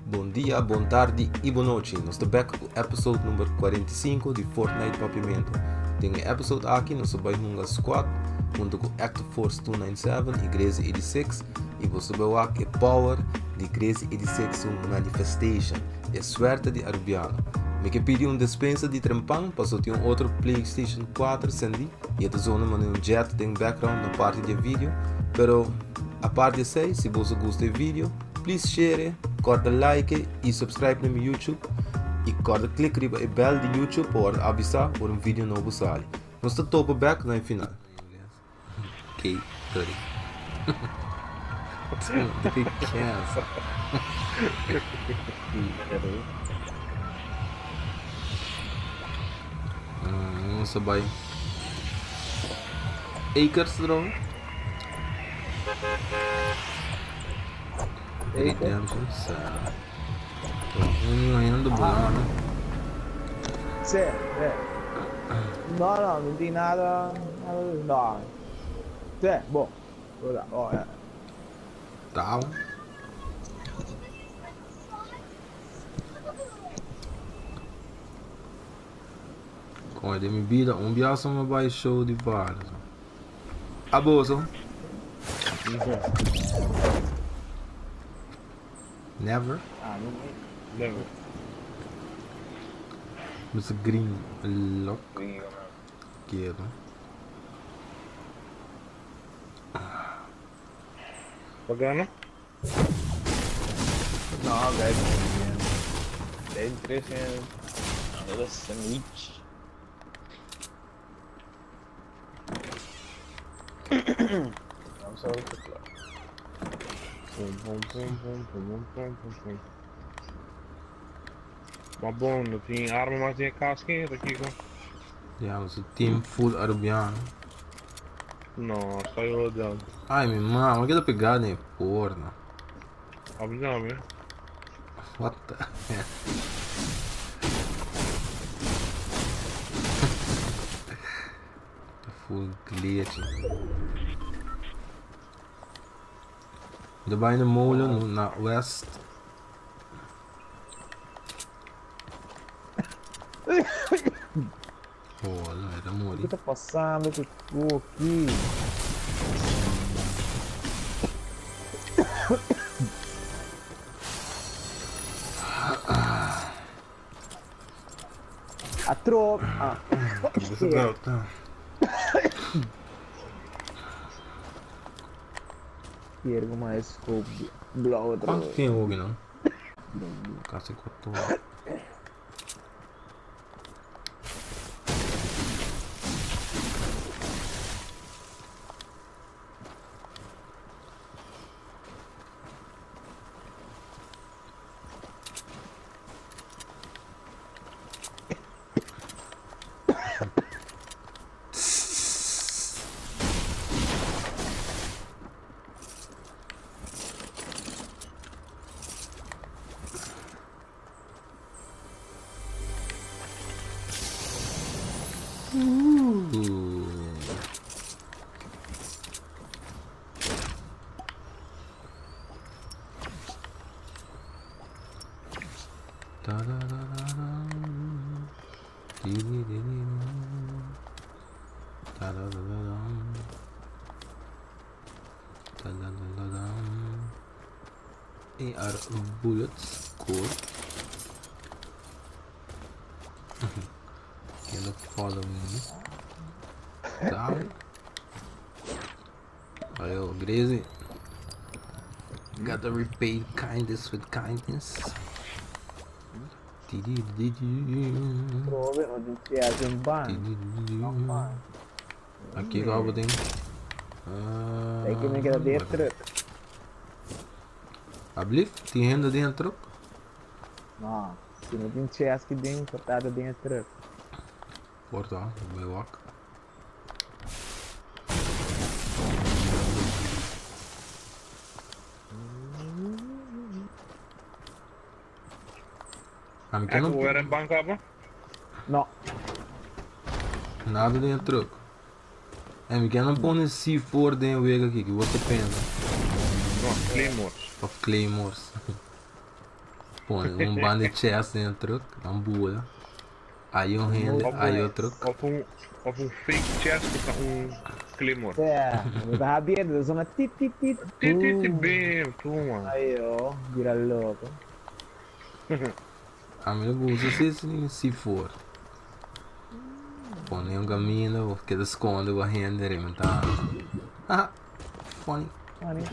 Bom dia, boa tarde e boa noite. Nós estamos back com o episódio número 45 de Fortnite Papiamento. Tem um episódio aqui, nós vamos num squad, junto com Active Force 297 e Crazy 86. E você vai aqui Power de Crazy 86 um Manifestation. É suerte de Arabiano. Me que pedi dispensa de trampang, passou ter outro PlayStation 4 Sandy. E a zona mano jet tem background na parte de vídeo. Pero a parte de sei, se você gosta do vídeo, please share, corta like e subscribe no meu YouTube. E corta clique riba e bell de YouTube para avisar por vídeo novo sair. Nós estamos topo back na final. Ok, sorry. The big chance. Sabay. Acres draw. Redemption sa. Ngayon do bulan. Sì, no, non di nada, no. Sì, boh. Tao. Com ele me vida, biasa vai show de vários. Abuso. Never. Never. Mas green lock. Quero. Pagano? No, guys. Tem 300. Agora sanduíche. Vamos a ver qué claro. Pum. Maar bom, dat die armen maar die kaas keer, dat ik Ja, was team full arabiano. não, só eu dando. Ai, minha mãe, mas que pegada é porra. Abdão, né? What the hell? Full glitch. Daarbij in de molen naar west. Oh, não era O mole. que tá passando com tu aqui? A tropa. Tá. Ergo mais scope. Blow Quanto tem o não? Cacete cortou. AR bullets, cool. Can follow me. Down. Ayo, Grazy. Gotta repay kindness with kindness. Prove, ho iniziato un ban. Aqui igual tem. Tem que me queda dentro. Uplift? Tem renda dentro? No, se non vince aqui dentro, portata dentro. Porta, vai walk. É que o era banco apa? No, Nada dentro. É, me quer não pôr nesse C4 dentro aqui, que você pensa. Não, Claymores. Of Claymores. Põe bando de chest dentro, bula. Aí rende, aí outro. Of een fake chest com claymore. É, eu tava vendo, eu sou uma tit. Bem, toma. Aí, ó, vira louco. A mim usa se for. Põe caminho, porque esconde o render, tá? Ah, funny. Funny.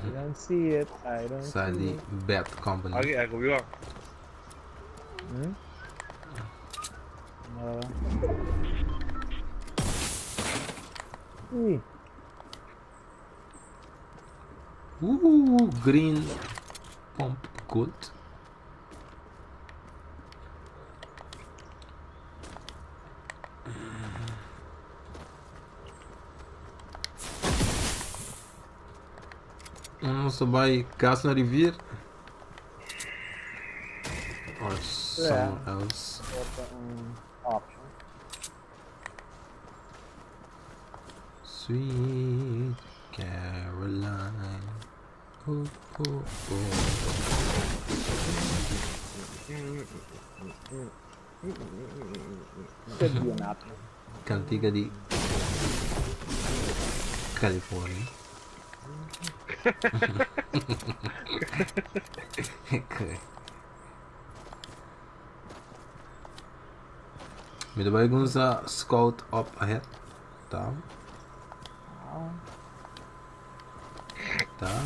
I don't see it. I don't Sai see de it. Bad Company. Aqui, é viu? Ih, Green Pump Good. Só vai gás na riviera. Or somewhere else. option. Sweet Caroline. Oh, oh, Should be an option. Cantiga de Califórnia. Okay. Mit dabei unser Scout up ahead. Da. Da.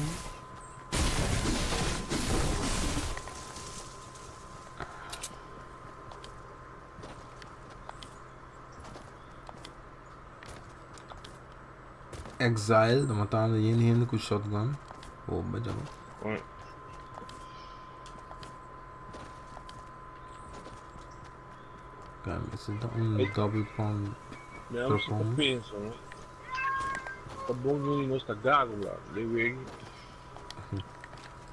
Exile, dan matando yeni com shotgun. Oh, bajalo. Oi. Cara, esse dá double pump. Não, você pensa, né? Tá bom que não está gago lá. Levei.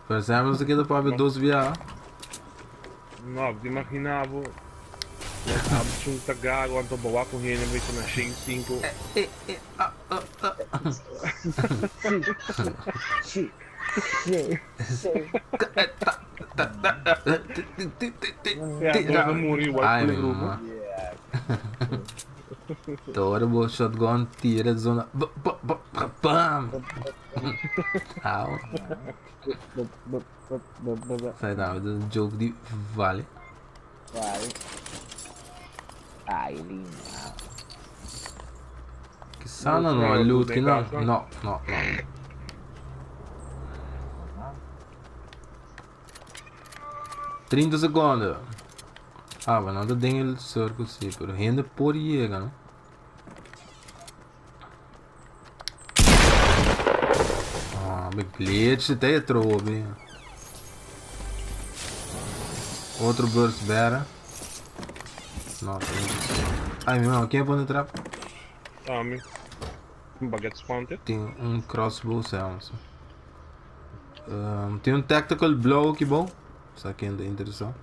Pensamos aqui da para ver 12 via. Não, imaginava. Sabe, um tá gago, então bawa com ele, vai ser na 5. Ai, meu irmão. Toda boa shotgun, tira de zona. Bam! Au. Sai da do jogo de vale. Vale. Ai, lindo. Que sana não, é loot que não. Não. 30 segundos. Ah, mas nada tem ele cerco sim, pero rende por llega, não? Ah, mas glitch até trobe. Outro burst better. Não, ai meu irmão, quem é bom entrar? Tommy. Baguette spawned. Tem crossbow sounds. Tem tactical blow aqui bom. Isso aqui ainda é interessante.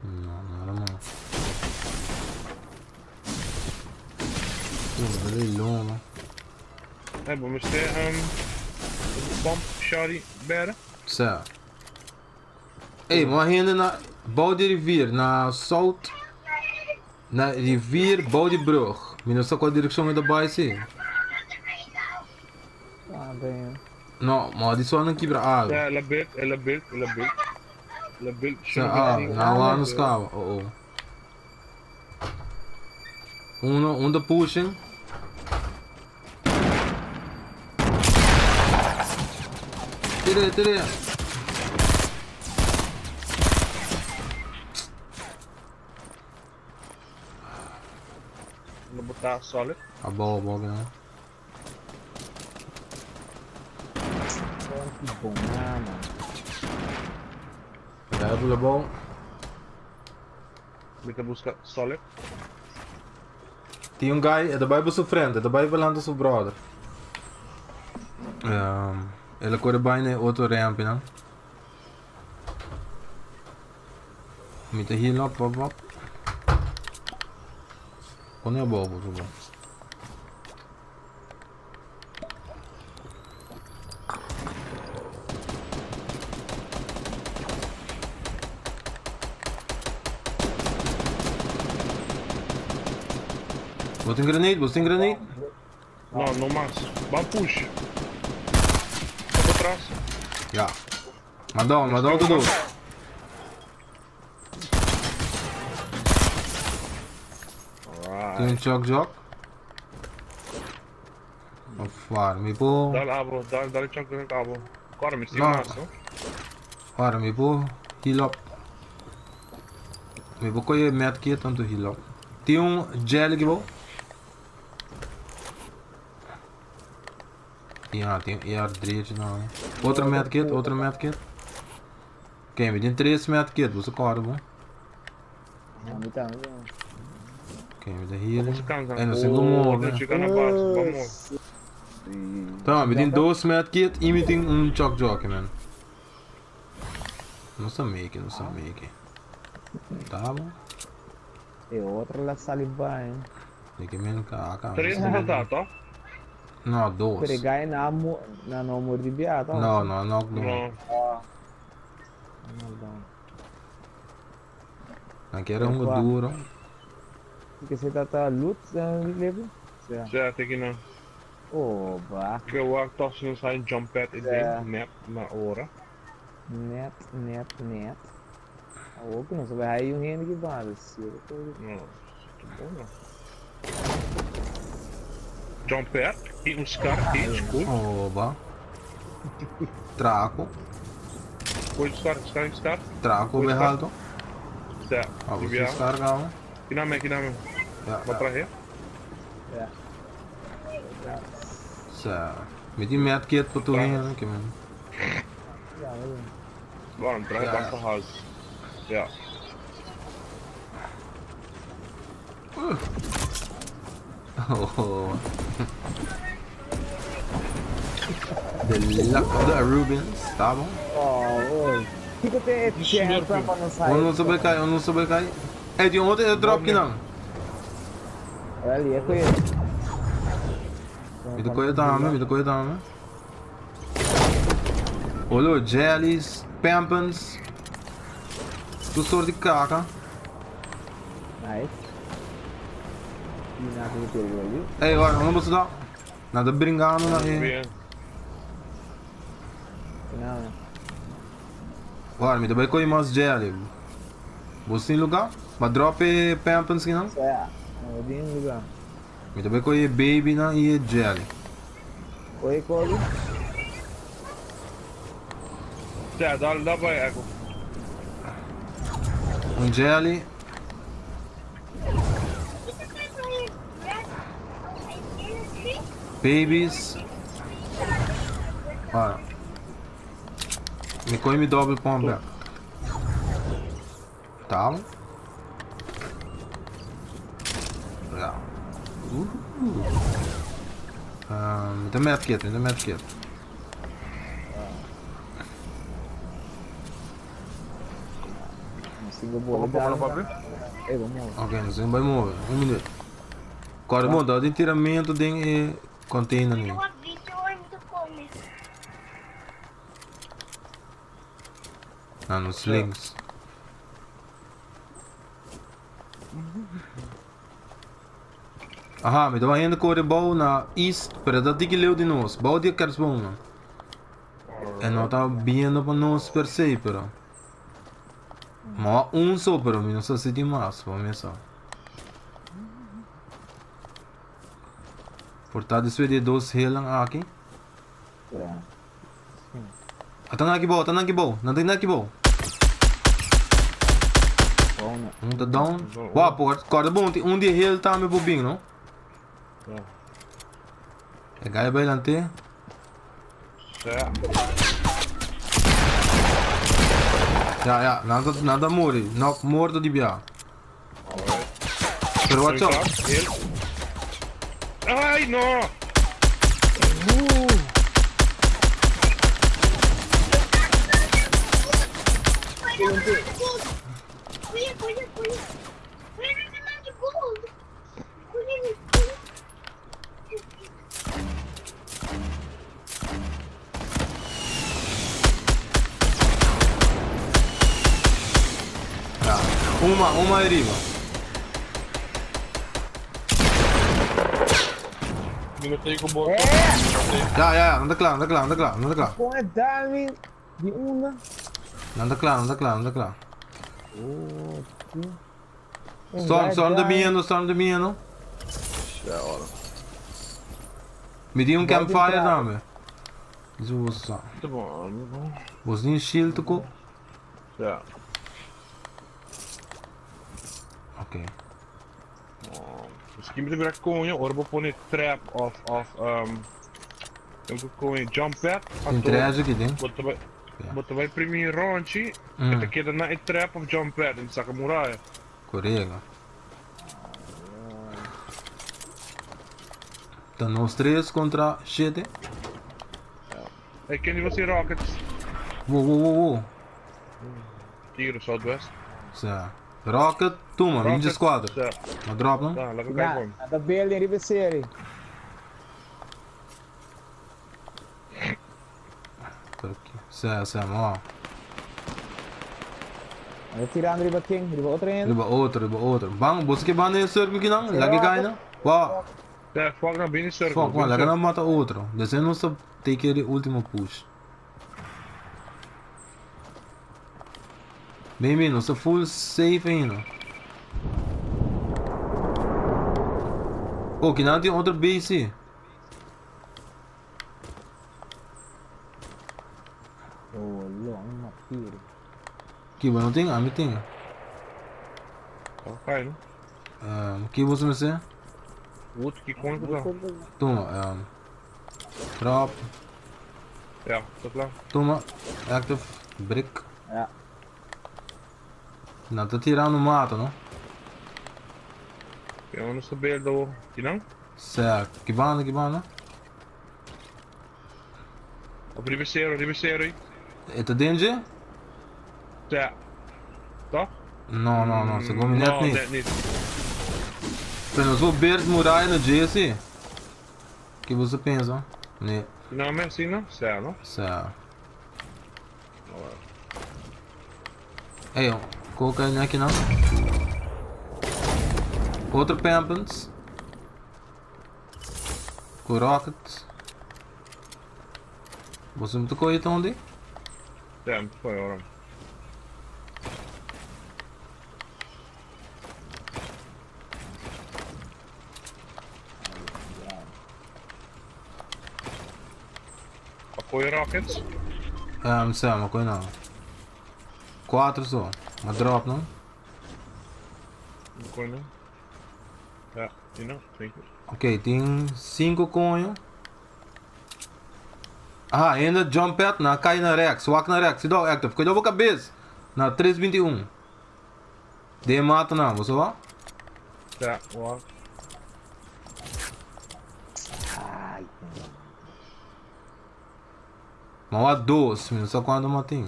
Não era não. Ele longo. É bom, mas tem bomb shotty better. Certo. Ei, morrendo na Balde Rivier, na South. Na Rivier Balde Brug. Não sei qual direção é da base. Ah, bem. Não, mas isso não quebra água. Ela built. Não, lá nos carros. Um da pushing. Tira. Vou botar solid. A boa, né? Que bom, mano. Double bom. Vou buscar solid. Tem guy, é da Bible frente, é da Bible anda seu brother. Ele corre bem no outro ramp, não? Mita heal up, pop. Quando é bobo, tudo bom. Botem granade. Não mais. Vamos push. Vai pra trás. Já. Madão, tudo. Tem jog. Far, me pô. Dá-lhe choque no cabo. Agora me Não. mais, Far, me pô. Heal up. Me pô coi met aqui tanto heal up. Tem gel aqui, bom. Tem AR direito, não. Outra medkit. Ok, me tem 3 medkits, você corre, bom. Então, Ok, me dá healing. Você cansa. É, não sei como Não chegar na base, vamos. Então, me tem 2 medkits e me tem choque, man. Não sei make. Tá bom. e outra lá saliva, hein? Tem que me cá. 3 não dá, tá? Não, 2. Pegar na número de biata. Não. Não. Aqui era duro. Porque você tá loot, lembra? Já, tem que não. Oba. Porque o ar tosse não sai jump pad e É. net na hora. Net. O que não sabe aí um rende que vai, Não, tá bom não. Jump pad e scar hit, good. Oba. Traco. Good scar. Traco berralto. Já, Você desviar. descarga. Kiname. Vai pra ré. Certo. Me tem medkit pra tu ir, né, man. Vamos, pra ré, vamos pra house. Já. Oh. The luck of the Arubans, tá bom? O que tem Senhor, pra não sair? Eu não soube cair. É de ontem eu drop que não. Olha ali, é com ele. Me do coisa também. Olha, jellies, pampans. Tu sor de caca. Nice. E nada de perigo ali. Ei, olha, não posso dar. Nada brincando na Bien. Não. Olha, me dá bem com mais jelly. Você tem lugar? Mas drop pampans que não? Não tem lugar. Me dá bem com baby na e jelly. Oi, Kobe. Já, dá pra eco. Jelly. Babies. Olha. Me coi me double pão back. Tá. Já. Me dá medkit. Consigo bolar. Vamos. Ok, não sei, vai mover. Minuto. Agora, bom, dá de tiramento de container ali. Nos slings. Aha, me dá ainda correr bom na east, para dar que leu de nós. Bom dia, queres bom, não? É não tá bem para nós per se, pero. Mas só, pero não sei se tem mais, para mim só. Portanto, isso é de 2 helang aqui. Tá aqui bom. Não tem aqui bom. Tá down. Uau, pô, corda bom, dia heal tá me bobinho, não? É gaya bailante. Já, nada morre. Não morto de bia. Pero watch out. Ai, não! Uma arriba. Minutei com o botão. É! Anda claro. Com a Darwin de uma. Anda claro. Oh, sim. Storm de mieno. É a hora. Me dê um Pode campfire entrar. não, meu. Isso você só. Tá bom. Você tem shield com. É. Ok. Misschien moet ik weer komen, hoor. Op een trap of eu vou jump pad. Tem 3 aqui dentro. Bota vai primeiro ronchi, Hum. que queda na trap of jump pad em Sakamuraia. Correga. Então nós 3 contra 7. Hey, ken je wat die rockets? Uou. Hier of Southwest. Certo. Rocket, toma, ninja squadra. Certo. Uma drop não? Tá, lekker Não, kijken. nada bem ali vai ser. Certo, ó. Vou tirar a riba King, riba outra ainda. Riba outro. Bang, você que banda esse circo aqui não? Lagi cai não? Uau. Ja, fuck naar binnen cirkel. Fuck, mano, lagi não mata outro. Desse não sabe take the último push. Bem, não está full safe ainda. Oh, que não tem outra base. Oh, long uma tiro. Que não tem? Ah, me tem. Ga je nu? Que você me sei? Wood, que kon ik dan? Toma, drop. Ja, dat lang. Toma, active brick. É. Não tá tirando o mato, não? Ja, dan is de beeld door. Die dan? Certo. Que banda? Op ribeiro. É tá danger? Ja. Toch? Não, você come net No, niet. net niet. Apenas vou ver muralha no Jesse. O que você pensa? Né? Nou, mensen não? Ja, não? Certo. Ei, ó. Coloca ele aqui não. Outro Pampens. Com Rocket. Você me tocou aí onde? Ja, foi hoor. Apoio rockets. Não sei, uma coisa não. 4 só. Uma drop não? Não foi não? Ja, die não? Thank you. Ok, tem 5 coinhos. Ah, ainda jump pad na cai na Rex, walk na Rex, cuidado active, cuidado com a cabeça. Na 321. De mata não, você vai? Ja, wow. Ai, Mas há 12, menino, só quando matei.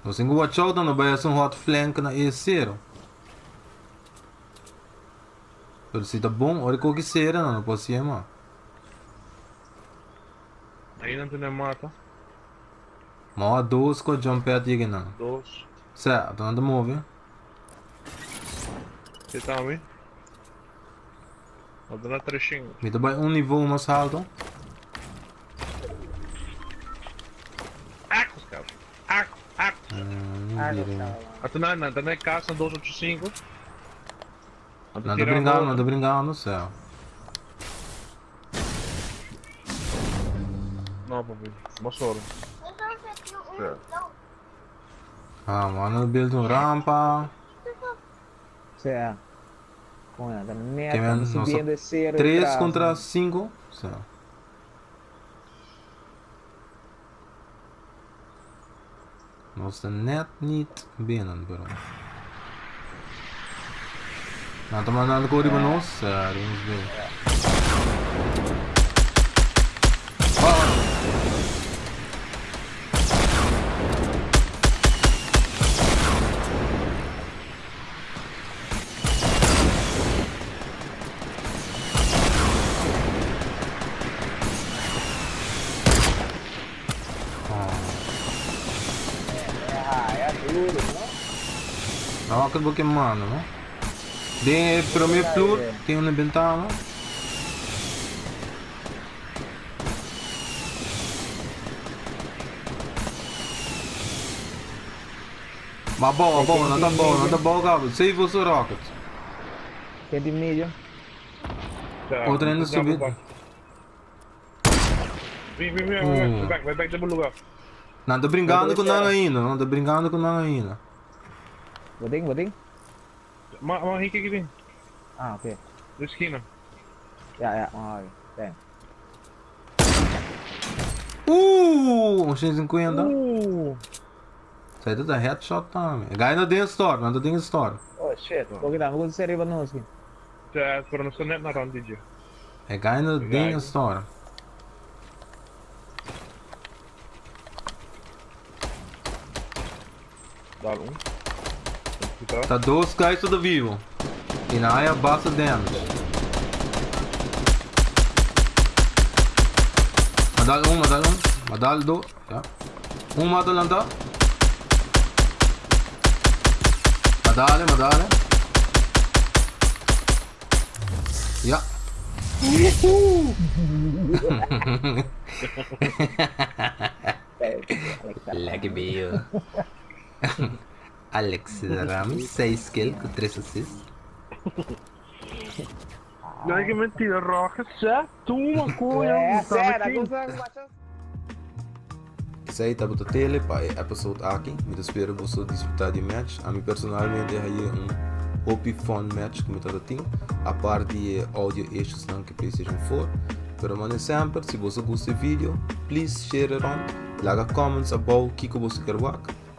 Você tem que watch out, não vai ser hot flank na E0. Mas se tá bom, olha o que será, não posso ir, mano. Eén aan de mata. Mas há 12 com jump pad aí, não. Dos. Certo, anda move. Zit aan wie? Wat dan trashing. Me dá um nível mais alto. Ak, scout. Ak. Não vira. Até na dan casa 285. Nada brincando no céu. Não, papi. Mossoro. Ah, mano, build um rampa. certo. Com ela, Que neta, menos, subindo esse cero 3 atrás, contra né? 5. Céu. Nossa, net niet binnen, bro. Nou, dan maar naar de code van ons. Ja, die is binnen. Oh! É duro, né? Rocket porque mano, né? De primeiro floor, tem uma ventana. Mas boa, não tá bom, Gabo. Sei você, Rocket. Tem de meio. Outra ainda subiu. Vem, vai back do lugar. Não tô brincando com nada ainda, Boding? Mas Rick aqui vem. Ah, ok. Da esquina. Ya, ok. Tem. 150. Isso aí tá headshot também. Ganha na dentro store, não tá dentro store. Oh shit. Huwag lang. Huwag sa riba nung skin. Para não ser net na round DJ. É ganha na dentro store. Dá um. Tá 2 guys tudo vivo. E na área basta damage. Madal 2. Ja. Mata lang to. Madali. Ja. Lekker bio. Alex Rami, 6 kills com 3 assists. Não é que mentira, Roca, certo? Uma coisa. Sério, gusto. Isso aí tá botando tele para o episode aqui. Me espero você desfrutar de match. A mim personalmente é OP fun match que me tá tendo. A parte de audio issues não que PlayStation 4. Pero mano sempre, se você gosta do vídeo, please share it on. Laga comments about o que você quer ver.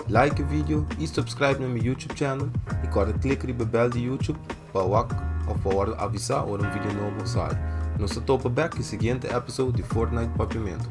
Like o vídeo e subscribe no meu YouTube channel. E corre clique no bell de YouTube para avisar quando um vídeo novo sai. Nos topa back no seguinte episode de Fortnite Papiamento.